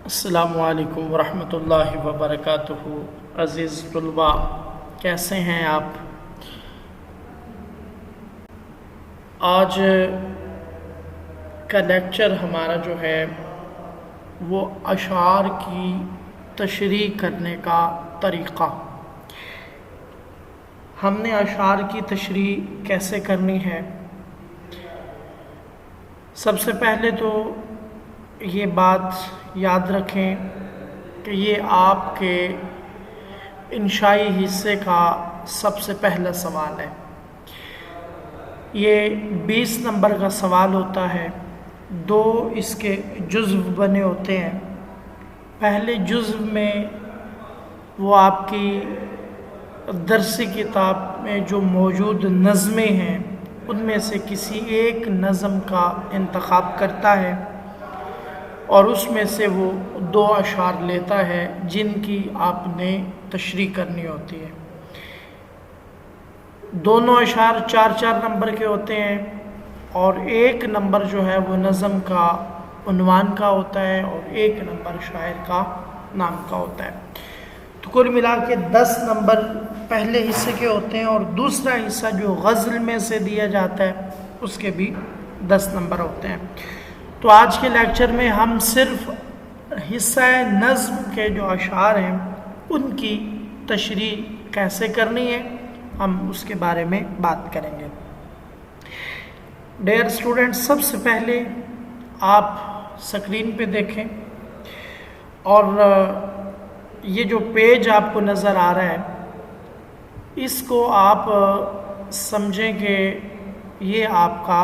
السلام علیکم ورحمۃ اللہ وبرکاتہ۔ عزیز طلباء، کیسے ہیں آپ؟ آج کا لیکچر ہمارا جو ہے وہ اشعار کی تشریح کرنے کا طریقہ۔ ہم نے اشعار کی تشریح کیسے کرنی ہے؟ سب سے پہلے تو یہ بات یاد رکھیں کہ یہ آپ کے انشائی حصے کا سب سے پہلا سوال ہے۔ یہ 20 نمبر کا سوال ہوتا ہے، 2 اس کے جزو بنے ہوتے ہیں۔ پہلے جزو میں وہ آپ کی درسی کتاب میں جو موجود نظمیں ہیں ان میں سے کسی ایک نظم کا انتخاب کرتا ہے اور اس میں سے وہ 2 اشعار لیتا ہے جن کی آپ نے تشریح کرنی ہوتی ہے۔ دونوں اشعار 4 نمبر کے ہوتے ہیں اور 1 نمبر جو ہے وہ نظم کا عنوان کا ہوتا ہے اور 1 نمبر شاعر کا نام کا ہوتا ہے۔ تو کل ملا کے 10 نمبر پہلے حصے کے ہوتے ہیں اور دوسرا حصہ جو غزل میں سے دیا جاتا ہے اس کے بھی 10 نمبر ہوتے ہیں۔ تو آج کے لیکچر میں ہم صرف حصہ نظم کے جو اشعار ہیں ان کی تشریح کیسے کرنی ہے ہم اس کے بارے میں بات کریں گے۔ ڈیئر اسٹوڈنٹ، سب سے پہلے آپ اسکرین پہ دیکھیں اور یہ جو پیج آپ کو نظر آ رہا ہے اس کو آپ سمجھیں کہ یہ آپ کا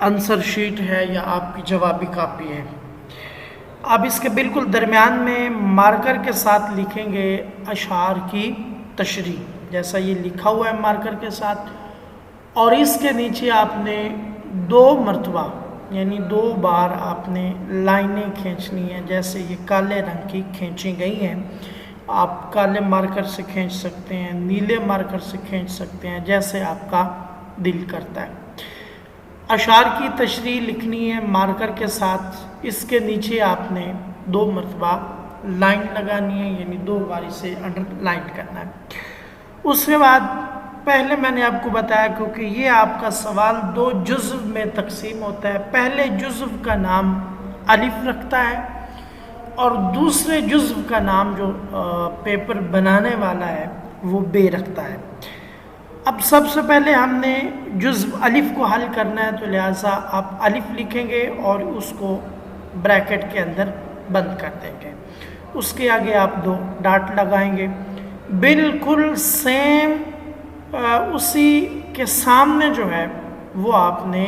آنسر شیٹ ہے یا آپ کی جوابی کاپی ہے۔ آپ اس کے بالکل درمیان میں مارکر کے ساتھ لکھیں گے اشعار کی تشریح، جیسا یہ لکھا ہوا ہے مارکر کے ساتھ، اور اس کے نیچے آپ نے 2 مرتبہ یعنی 2 بار آپ نے لائنیں کھینچنی ہیں، جیسے یہ کالے رنگ کی کھینچی گئی ہیں۔ آپ کالے مارکر سے کھینچ سکتے ہیں، نیلے مارکر سے کھینچ سکتے ہیں، جیسے آپ کا دل کرتا ہے۔ اشعار کی تشریح لکھنی ہے مارکر کے ساتھ، اس کے نیچے آپ نے 2 مرتبہ لائن لگانی ہے، یعنی 2 بار اسے انڈر لائن کرنا ہے۔ اس کے بعد پہلے میں نے آپ کو بتایا کیونکہ یہ آپ کا سوال 2 جزو میں تقسیم ہوتا ہے، پہلے جزو کا نام الف رکھتا ہے اور دوسرے جزو کا نام جو پیپر بنانے والا ہے وہ بے رکھتا ہے۔ اب سب سے پہلے ہم نے جزو الف کو حل کرنا ہے، تو لہٰذا آپ الف لکھیں گے اور اس کو بریکٹ کے اندر بند کر دیں گے، اس کے آگے آپ 2 ڈاٹ لگائیں گے۔ بالکل سیم اسی کے سامنے جو ہے وہ آپ نے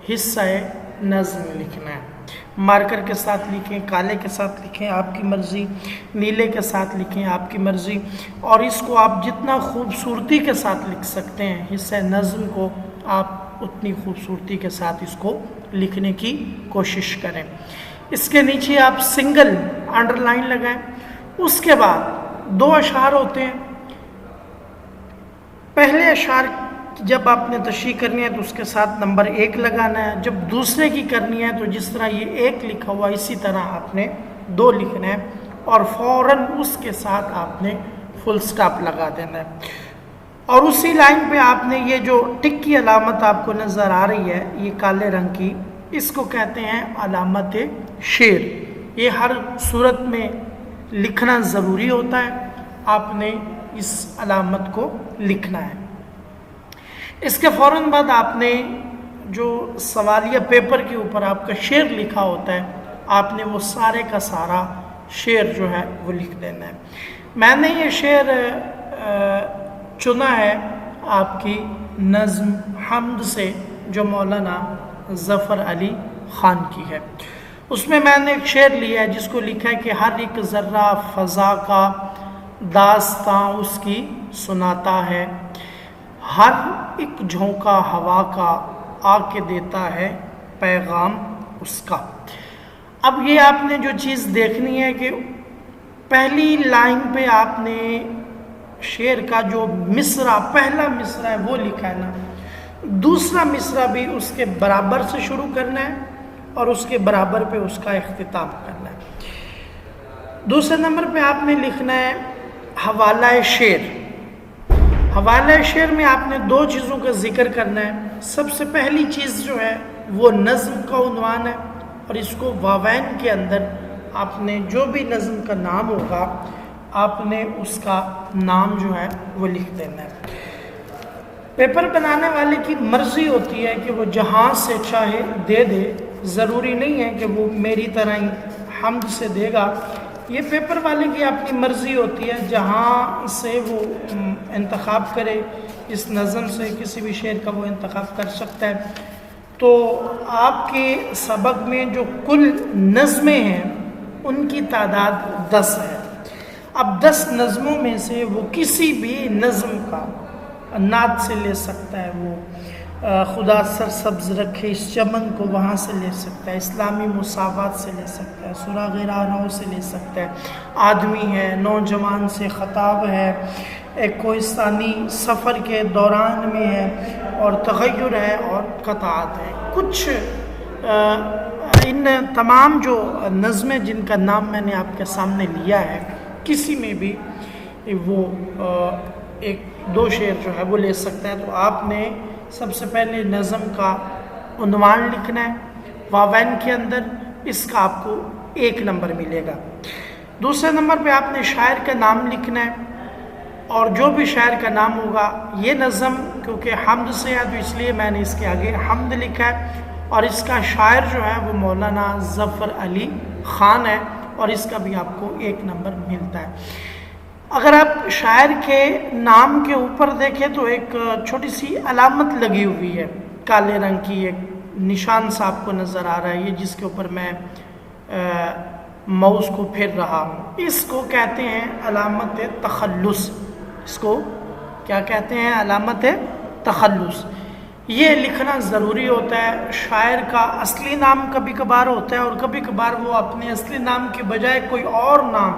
حصہ نظم لکھنا ہے۔ مارکر کے ساتھ لکھیں، کالے کے ساتھ لکھیں، آپ کی مرضی، نیلے کے ساتھ لکھیں، آپ کی مرضی، اور اس کو آپ جتنا خوبصورتی کے ساتھ لکھ سکتے ہیں حصہ نظم کو آپ اتنی خوبصورتی کے ساتھ اس کو لکھنے کی کوشش کریں۔ اس کے نیچے آپ سنگل انڈر لائن لگائیں۔ اس کے بعد 2 اشعار ہوتے ہیں، پہلے اشعار جب آپ نے تشریح کرنی ہے تو اس کے ساتھ نمبر 1 لگانا ہے، جب دوسرے کی کرنی ہے تو جس طرح یہ 1 لکھا ہوا اسی طرح آپ نے 2 لکھنا ہے اور فوراً اس کے ساتھ آپ نے فل سٹاپ لگا دینا ہے، اور اسی لائن پہ آپ نے یہ جو ٹک کی علامت آپ کو نظر آ رہی ہے یہ کالے رنگ کی، اس کو کہتے ہیں علامت شیر۔ یہ ہر صورت میں لکھنا ضروری ہوتا ہے، آپ نے اس علامت کو لکھنا ہے۔ اس کے فوراً بعد آپ نے جو سوالیہ پیپر کے اوپر آپ کا شعر لکھا ہوتا ہے آپ نے وہ سارے کا سارا شعر جو ہے وہ لکھ دینا ہے۔ میں نے یہ شعر چنا ہے آپ کی نظم حمد سے جو مولانا ظفر علی خان کی ہے۔ اس میں نے ایک شعر لیا ہے جس کو لکھا ہے کہ ہر ایک ذرہ فضا کا داستاں اس کی سناتا ہے، ہر ایک جھونکا ہوا کا آ کے دیتا ہے پیغام اس کا۔ اب یہ آپ نے جو چیز دیکھنی ہے کہ پہلی لائن پہ آپ نے شعر کا جو مصرع پہلا مصرع ہے وہ لکھا ہے نا، دوسرا مصرع بھی اس کے برابر سے شروع کرنا ہے اور اس کے برابر پہ اس کا اختتام کرنا ہے۔ دوسرے نمبر پہ آپ نے لکھنا ہے حوالہ شعر۔ حوالہ شعر میں آپ نے دو چیزوں کا ذکر کرنا ہے۔ سب سے پہلی چیز جو ہے وہ نظم کا عنوان ہے، اور اس کو واوین کے اندر آپ نے جو بھی نظم کا نام ہوگا آپ نے اس کا نام جو ہے وہ لکھ دینا ہے۔ پیپر بنانے والے کی مرضی ہوتی ہے کہ وہ جہاں سے چاہے دے دے، ضروری نہیں ہے کہ وہ میری طرح ہی حمد سے دے گا۔ یہ پیپر والے کی اپنی مرضی ہوتی ہے، جہاں سے وہ انتخاب کرے، اس نظم سے کسی بھی شعر کا وہ انتخاب کر سکتا ہے۔ تو آپ کے سبق میں جو کل نظمیں ہیں ان کی تعداد 10 ہے۔ اب 10 نظموں میں سے وہ کسی بھی نظم کا نعت سے لے سکتا ہے، وہ خدا سرسبز رکھے اس چمن کو وہاں سے لے سکتا ہے، اسلامی مساوات سے لے سکتا ہے، سراغ راہرو سے لے سکتا ہے، آدمی ہے، نوجوان سے خطاب ہے، ایک کوہستانی سفر کے دوران میں ہے، اور تغیر ہے، اور قطعات ہے۔ کچھ ان تمام جو نظمیں جن کا نام میں نے آپ کے سامنے لیا ہے، کسی میں بھی وہ ایک دو شعر جو ہے وہ لے سکتا ہے۔ تو آپ نے سب سے پہلے نظم کا عنوان لکھنا ہے واوین کے اندر، اس کا آپ کو 1 نمبر ملے گا۔ دوسرے نمبر پہ آپ نے شاعر کا نام لکھنا ہے، اور جو بھی شاعر کا نام ہوگا، یہ نظم کیونکہ حمد سے ہے تو اس لیے میں نے اس کے آگے حمد لکھا ہے، اور اس کا شاعر جو ہے وہ مولانا ظفر علی خان ہے، اور اس کا بھی آپ کو 1 نمبر ملتا ہے۔ اگر آپ شاعر کے نام کے اوپر دیکھیں تو ایک چھوٹی سی علامت لگی ہوئی ہے، کالے رنگ کی ایک نشان سا آپ کو نظر آ رہا ہے، یہ جس کے اوپر میں ماؤس کو پھیر رہا ہوں، اس کو کہتے ہیں علامت تخلص۔ اس کو کیا کہتے ہیں؟ علامت تخلص۔ یہ لکھنا ضروری ہوتا ہے۔ شاعر کا اصلی نام کبھی کبھار ہوتا ہے، اور کبھی کبھار وہ اپنے اصلی نام کے بجائے کوئی اور نام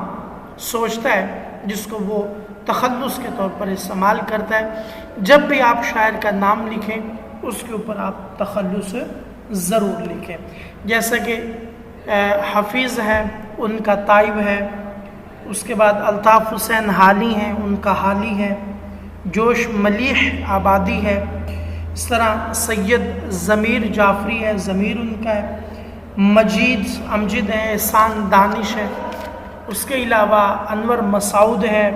سوچتا ہے جس کو وہ تخلص کے طور پر استعمال کرتا ہے۔ جب بھی آپ شاعر کا نام لکھیں اس کے اوپر آپ تخلص ضرور لکھیں، جیسا کہ حفیظ ہے، ان کا تائب ہے، اس کے بعد الطاف حسین حالی ہیں، ان کا حالی ہے، جوش ملیح آبادی ہے، اس طرح سید ضمیر جعفری ہے، ضمیر ان کا ہے، مجید امجد ہے، احسان دانش ہے، اس کے علاوہ انور مسعود ہے،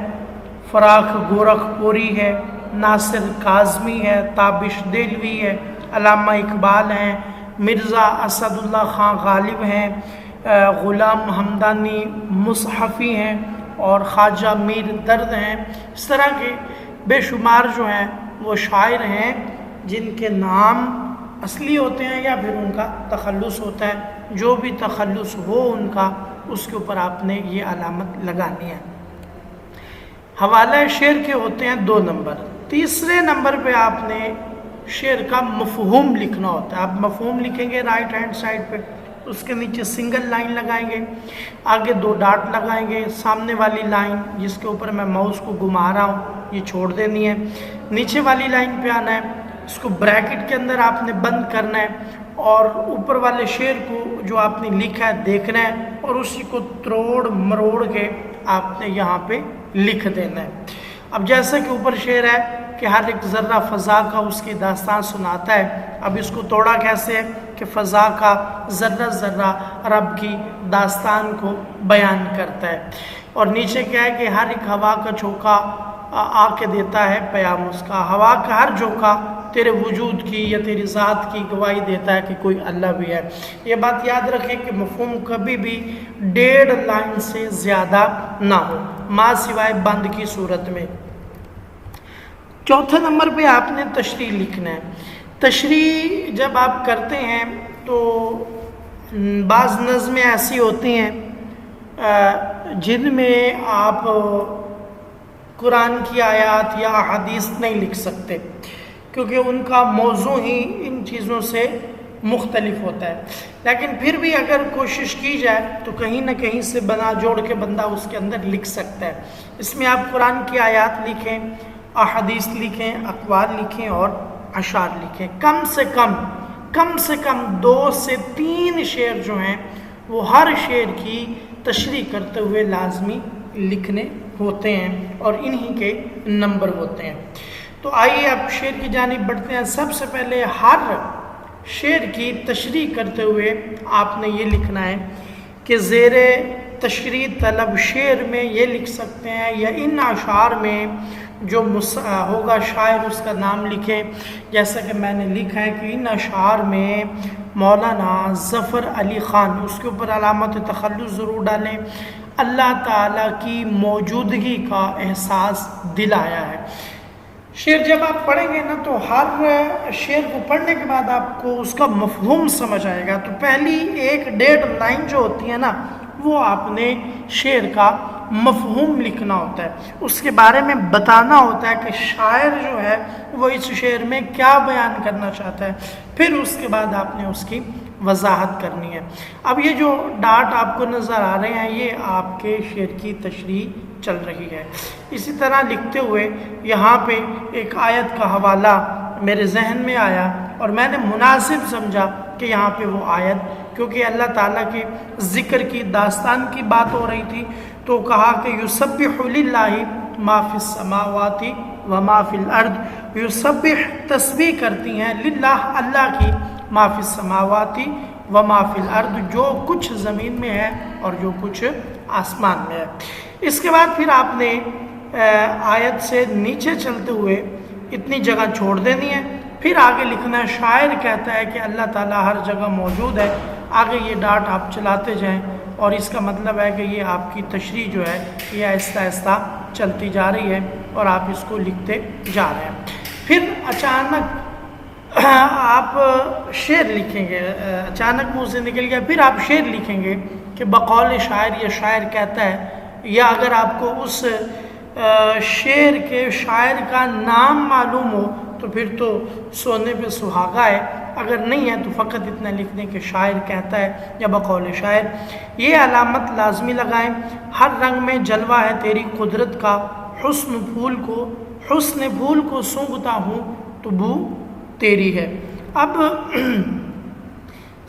فراق گورکھ پوری ہے، ناصر کاظمی ہے، تابش دہلوی ہے، علامہ اقبال ہیں، مرزا اسد اللہ خان غالب ہیں، غلام حمدانی مصحفی ہیں، اور خواجہ میر درد ہیں۔ اس طرح کے بے شمار جو ہیں وہ شاعر ہیں جن کے نام اصلی ہوتے ہیں یا پھر ان کا تخلص ہوتا ہے۔ جو بھی تخلص ہو ان کا، اس کے اوپر آپ نے یہ علامت لگانی ہے۔ حوالہ شعر کے ہوتے ہیں 2 نمبر۔ تیسرے نمبر پہ آپ نے شعر کا مفہوم لکھنا ہوتا ہے۔ آپ مفہوم لکھیں گے رائٹ ہینڈ سائڈ پہ، اس کے نیچے سنگل لائن لگائیں گے، آگے 2 ڈاٹ لگائیں گے، سامنے والی لائن جس کے اوپر میں ماؤس کو گھما رہا ہوں یہ چھوڑ دینی ہے، نیچے والی لائن پہ آنا ہے، اس کو بریکٹ کے اندر آپ نے بند کرنا ہے، اور اوپر والے شعر کو جو آپ نے لکھا ہے دیکھنا ہے، اور اسی کو تروڑ مروڑ کے آپ نے یہاں پہ لکھ دینا ہے۔ اب جیسا کہ اوپر شعر ہے کہ ہر ایک ذرہ فضا کا اس کی داستان سناتا ہے، اب اس کو توڑا کیسے ہے کہ فضا کا ذرہ ذرہ رب کی داستان کو بیان کرتا ہے، اور نیچے کیا ہے کہ ہر ایک ہوا کا جھونکا آ کے دیتا ہے پیام اس کا، ہوا کا ہر جھونکا تیرے وجود کی یا تیری ذات کی گواہی دیتا ہے کہ کوئی اللہ بھی ہے۔ یہ بات یاد رکھیں کہ مفہوم کبھی بھی 1.5 لائن سے زیادہ نہ ہو، ما سوائے بند کی صورت میں۔ چوتھے نمبر پہ آپ نے تشریح لکھنا ہے۔ تشریح جب آپ کرتے ہیں تو بعض نظمیں ایسی ہوتی ہیں جن میں آپ قرآن کی آیات یا احادیث نہیں لکھ سکتے، کیونکہ ان کا موضوع ہی ان چیزوں سے مختلف ہوتا ہے، لیکن پھر بھی اگر کوشش کی جائے تو کہیں نہ کہیں سے بنا جوڑ کے بندہ اس کے اندر لکھ سکتا ہے۔ اس میں آپ قرآن کی آیات لکھیں، احادیث لکھیں، اقوال لکھیں اور اشعار لکھیں۔ کم سے کم سے کم 2 سے 3 شعر جو ہیں وہ ہر شعر کی تشریح کرتے ہوئے لازمی لکھنے ہوتے ہیں اور انہی کے نمبر ہوتے ہیں۔ تو آئیے اب شعر کی جانب بڑھتے ہیں۔ سب سے پہلے ہر شعر کی تشریح کرتے ہوئے آپ نے یہ لکھنا ہے کہ زیر تشریح طلب شعر میں یہ لکھ سکتے ہیں یا ان اشعار میں جو ہوگا شاعر اس کا نام لکھیں، جیسا کہ میں نے لکھا ہے کہ ان اشعار میں مولانا ظفر علی خان، اس کے اوپر علامت تخلص ضرور ڈالیں، اللہ تعالیٰ کی موجودگی کا احساس دلایا ہے۔ شعر جب آپ پڑھیں گے نا تو ہر شعر کو پڑھنے کے بعد آپ کو اس کا مفہوم سمجھ آئے گا۔ تو پہلی 1-1.5 لائن جو ہوتی ہے نا وہ آپ نے شعر کا مفہوم لکھنا ہوتا ہے، اس کے بارے میں بتانا ہوتا ہے کہ شاعر جو ہے وہ اس شعر میں کیا بیان کرنا چاہتا ہے، پھر اس کے بعد آپ نے اس کی وضاحت کرنی ہے۔ اب یہ جو ڈاٹ آپ کو نظر آ رہے ہیں یہ آپ کے شعر کی تشریح چل رہی ہے۔ اسی طرح لکھتے ہوئے یہاں پہ ایک آیت کا حوالہ میرے ذہن میں آیا اور میں نے مناسب سمجھا کہ یہاں پہ وہ آیت، کیونکہ اللہ تعالیٰ کے ذکر کی داستان کی بات ہو رہی تھی تو کہا کہ یسبح للہ ما فی السماوات و ما فی الارض، یسبح تسبیح کرتی ہیں للہ اللہ کی، ما فی السماوات و ما فی الارض جو کچھ زمین میں ہے اور جو کچھ آسمان میں ہے۔ اس کے بعد پھر آپ نے آیت سے نیچے چلتے ہوئے اتنی جگہ چھوڑ دینی ہے، پھر آگے لکھنا ہے شاعر کہتا ہے کہ اللہ تعالیٰ ہر جگہ موجود ہے، آگے یہ ڈاٹ آپ چلاتے جائیں اور اس کا مطلب ہے کہ یہ آپ کی تشریح جو ہے یہ آہستہ آہستہ چلتی جا رہی ہے اور آپ اس کو لکھتے جا رہے ہیں۔ پھر اچانک آپ شعر لکھیں گے، اچانک منہ سے نکل گیا، پھر آپ شعر لکھیں گے کہ بقول شاعر یا شاعر کہتا ہے، یا اگر آپ کو اس شعر کے شاعر کا نام معلوم ہو تو پھر تو سونے پہ سہاگا ہے، اگر نہیں ہے تو فقط اتنا لکھ دیں کہ شاعر کہتا ہے یا بقول شاعر۔ یہ علامت لازمی لگائیں، ہر رنگ میں جلوہ ہے تیری قدرت کا، حسن پھول کو سونگھتا ہوں تو بو تیری ہے۔ اب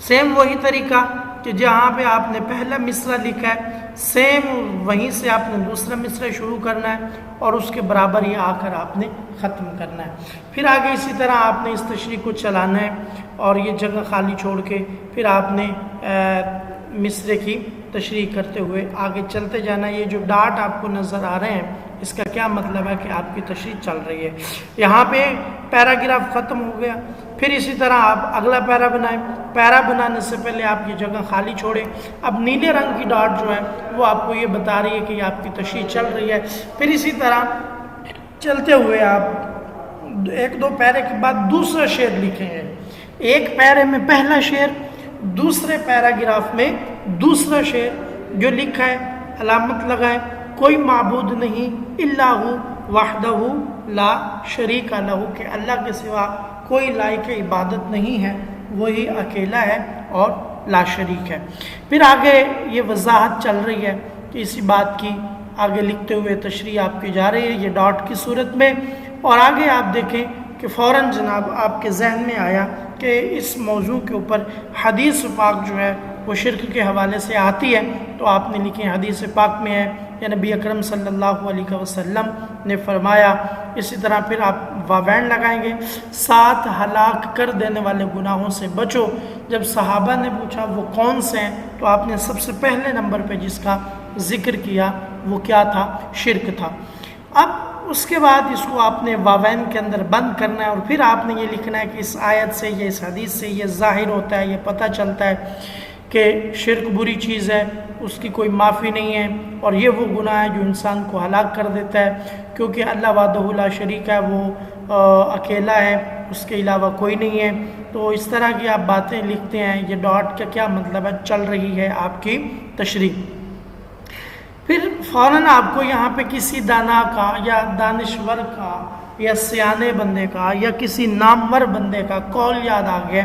سیم وہی طریقہ کہ جہاں پہ آپ نے پہلا مصرع لکھا ہے سیم وہیں سے آپ نے دوسرا مصرع شروع کرنا ہے اور اس کے برابر یہ آ کر آپ نے ختم کرنا ہے۔ پھر آگے اسی طرح آپ نے اس تشریح کو چلانا ہے اور یہ جگہ خالی چھوڑ کے پھر آپ نے مصرع کی تشریح کرتے ہوئے آگے چلتے جانا۔ یہ جو ڈاٹ آپ کو نظر آ رہے ہیں اس کا کیا مطلب ہے کہ آپ کی تشریح چل رہی ہے۔ یہاں پہ پیراگراف ختم ہو گیا، پھر اسی طرح آپ اگلا پیرا بنائیں، پیرا بنانے سے پہلے آپ یہ جگہ خالی چھوڑیں۔ اب نیلے رنگ کی ڈاٹ جو ہے وہ آپ کو یہ بتا رہی ہے کہ یہ آپ کی تشریح چل رہی ہے۔ پھر اسی طرح چلتے ہوئے آپ 1-2 پیرے کے بعد دوسرا شعر لکھیں گے، ایک پیرے میں پہلا شعر، دوسرے پیراگراف میں دوسرا شعر جو لکھا ہے علامت لگائیں، کوئی معبود نہیں الا ہو وحدہ لا شریک لہ، کہ اللہ کے سوا کوئی لائق عبادت نہیں ہے، وہی اکیلا ہے اور لا شریک ہے۔ پھر آگے یہ وضاحت چل رہی ہے کہ اسی بات کی آگے لکھتے ہوئے تشریح آپ کی جا رہی ہے یہ ڈاٹ کی صورت میں، اور آگے آپ دیکھیں کہ فوراً جناب آپ کے ذہن میں آیا کہ اس موضوع کے اوپر حدیث پاک جو ہے وہ شرک کے حوالے سے آتی ہے، تو آپ نے لکھیں حدیث پاک میں ہے یا نبی اکرم صلی اللہ علیہ وسلم نے فرمایا۔ اسی طرح پھر آپ واوین لگائیں گے، 7 ہلاک کر دینے والے گناہوں سے بچو۔ جب صحابہ نے پوچھا وہ کون سے ہیں تو آپ نے سب سے پہلے نمبر پہ جس کا ذکر کیا وہ کیا تھا؟ شرک تھا۔ اب اس کے بعد اس کو آپ نے واوین کے اندر بند کرنا ہے اور پھر آپ نے یہ لکھنا ہے کہ اس آیت سے یا اس حدیث سے یہ ظاہر ہوتا ہے، یہ پتہ چلتا ہے کہ شرک بری چیز ہے، اس کی کوئی معافی نہیں ہے اور یہ وہ گناہ ہے جو انسان کو ہلاک کر دیتا ہے، کیونکہ اللہ وحدہ لا شریک ہے، وہ اکیلا ہے، اس کے علاوہ کوئی نہیں ہے۔ تو اس طرح کی آپ باتیں لکھتے ہیں، یہ ڈاٹ کا کیا مطلب ہے؟ چل رہی ہے آپ کی تشریح۔ پھر فوراً آپ کو یہاں پہ کسی دانا کا یا دانشور کا یا سیانے بندے کا یا کسی نامور بندے کا قول یاد آ گیا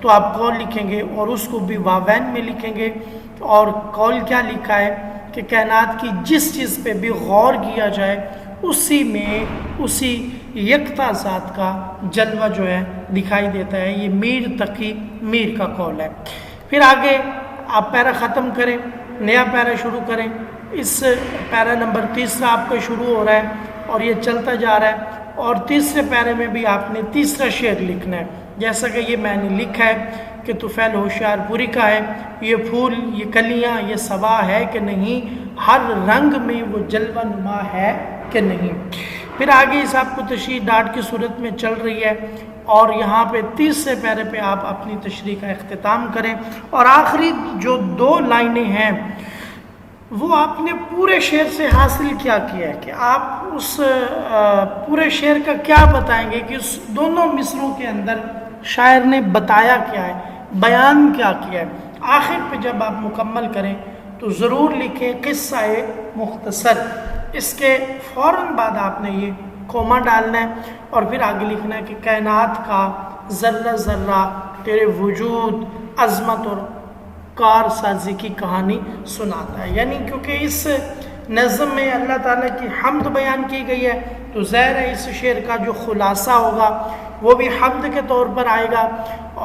تو آپ قول لکھیں گے اور اس کو بھی واوین میں لکھیں گے۔ اور قول کیا لکھا ہے کہ کائنات کی جس چیز پہ بھی غور کیا جائے اسی یکتا ذات کا جلوہ جو ہے دکھائی دیتا ہے۔ یہ میر تقی میر کا قول ہے۔ پھر آگے آپ پیرا ختم کریں، نیا پیرا شروع کریں۔ اس پیرا نمبر 3 آپ کا شروع ہو رہا ہے اور یہ چلتا جا رہا ہے، اور تیسرے پیرے میں بھی آپ نے تیسرا شعر لکھنا ہے، جیسا کہ یہ میں نے لکھا ہے کہ طفیل ہوشیار پوری کا ہے، یہ پھول، یہ کلیاں، یہ صبا ہے کہ نہیں، ہر رنگ میں وہ جلوہ نما ہے کہ نہیں۔ پھر آگے اس آپ کو تشریح ڈاٹ کی صورت میں چل رہی ہے، اور یہاں پہ تیسرے پیرے پہ آپ اپنی تشریح کا اختتام کریں، اور آخری جو 2 لائنیں ہیں وہ آپ نے پورے شعر سے حاصل کیا ہے کہ آپ اس پورے شعر کا کیا بتائیں گے کہ اس دونوں مصروں کے اندر شاعر نے بتایا کیا ہے، بیان کیا ہے۔ آخر پہ جب آپ مکمل کریں تو ضرور لکھیں قصہ مختصر، اس کے فوراً بعد آپ نے یہ کوما ڈالنا ہے، اور پھر آگے لکھنا ہے کہ کائنات کا ذرہ ذرہ تیرے وجود، عظمت اور کار سازی کی کہانی سناتا ہے۔ یعنی کیونکہ اس نظم میں اللہ تعالیٰ کی حمد بیان کی گئی ہے، تو ظاہر ہے اس شعر کا جو خلاصہ ہوگا وہ بھی حمد کے طور پر آئے گا،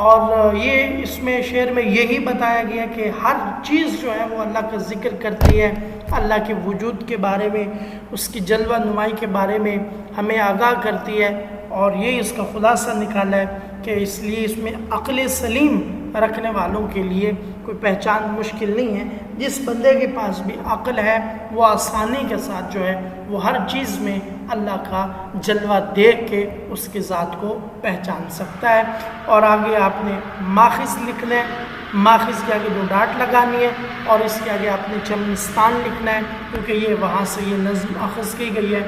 اور یہ اس میں شعر میں یہی بتایا گیا کہ ہر چیز جو ہے وہ اللہ کا ذکر کرتی ہے، اللہ کے وجود کے بارے میں، اس کی جلوہ نمائی کے بارے میں ہمیں آگاہ کرتی ہے، اور یہ اس کا خلاصہ نکالا ہے کہ اس لیے اس میں عقل سلیم رکھنے والوں کے لیے کوئی پہچان مشکل نہیں ہے۔ جس بندے کے پاس بھی عقل ہے وہ آسانی کے ساتھ جو ہے وہ ہر چیز میں اللہ کا جلوہ دیکھ کے اس کی ذات کو پہچان سکتا ہے۔ اور آگے آپ نے ماخذ لکھنا ہے، ماخذ کے آگے 2 ڈاٹ لگانی ہے، اور اس کے آگے آپ نے چمنستان لکھنا ہے، کیونکہ یہ وہاں سے یہ نظم اخذ کی گئی ہے۔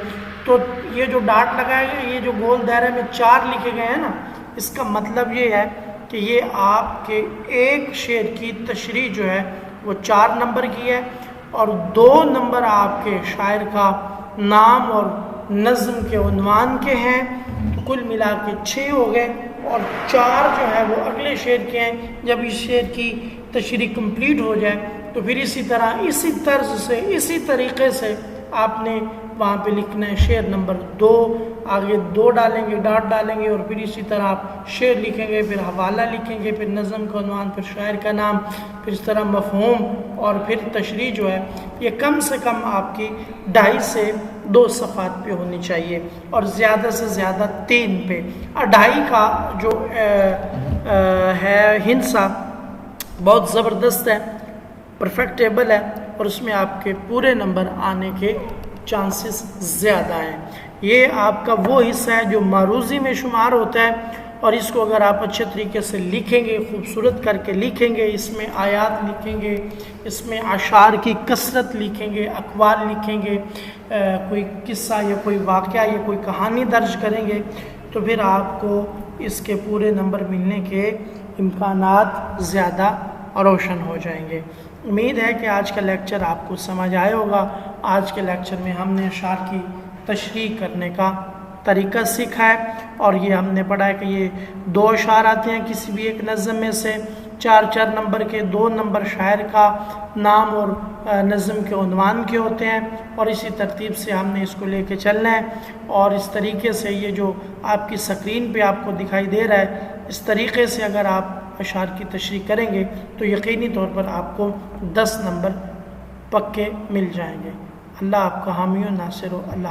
تو یہ جو ڈاٹ لگائے گئے، یہ جو گول دائرے میں 4 لکھے گئے ہیں نا، اس کا مطلب یہ ہے کہ یہ آپ کے ایک شعر کی تشریح جو ہے وہ 4 نمبر کی ہے، اور 2 نمبر آپ کے شاعر کا نام اور نظم کے عنوان کے ہیں، تو کل ملا کے 6 ہو گئے، اور 4 جو ہے وہ اگلے شعر کے ہیں۔ جب اس شعر کی تشریح کمپلیٹ ہو جائے تو پھر اسی طرح اسی طرز سے اسی طریقے سے آپ نے وہاں پہ لکھنا ہے شعر نمبر 2، آگے 2 ڈالیں گے، ڈاٹ ڈالیں گے، اور پھر اسی طرح آپ شعر لکھیں گے، پھر حوالہ لکھیں گے، پھر نظم کا عنوان، پھر شاعر کا نام، پھر اس طرح مفہوم، اور پھر تشریح جو ہے یہ کم سے کم آپ کی 2.5 سے 2 صفحات پہ ہونی چاہیے، اور زیادہ سے زیادہ 3 پہ۔ 2.5 کا جو ہے ہندسہ بہت زبردست ہے، پرفیکٹیبل ہے، اور اس میں آپ کے پورے نمبر آنے کے چانسز زیادہ ہیں۔ یہ آپ کا وہ حصہ ہے جو معروضی میں شمار ہوتا ہے، اور اس کو اگر آپ اچھے طریقے سے لکھیں گے، خوبصورت کر کے لکھیں گے، اس میں آیات لکھیں گے، اس میں اشعار کی کثرت لکھیں گے، اقوال لکھیں گے، کوئی قصہ یا کوئی واقعہ یا کوئی کہانی درج کریں گے، تو پھر آپ کو اس کے پورے نمبر ملنے کے امکانات زیادہ روشن ہو جائیں گے۔ امید ہے کہ آج کا لیکچر آپ کو سمجھ آئے ہوگا۔ آج کے لیکچر میں ہم نے اشعار کی تشریح کرنے کا طریقہ سیکھا ہے، اور یہ ہم نے پڑھا ہے کہ یہ 2 اشعار آتے ہیں کسی بھی ایک نظم میں سے، 4 نمبر کے، 2 نمبر شاعر کا نام اور نظم کے عنوان کے ہوتے ہیں، اور اسی ترتیب سے ہم نے اس کو لے کے چلنا ہے، اور اس طریقے سے یہ جو آپ کی سکرین پہ آپ کو دکھائی دے رہا ہے، اس طریقے سے اگر آپ اشعار کی تشریح کریں گے تو یقینی طور پر آپ کو 10 نمبر پکے مل جائیں گے۔ اللہ آپ کا حامی و ناصر ہو۔ اللہ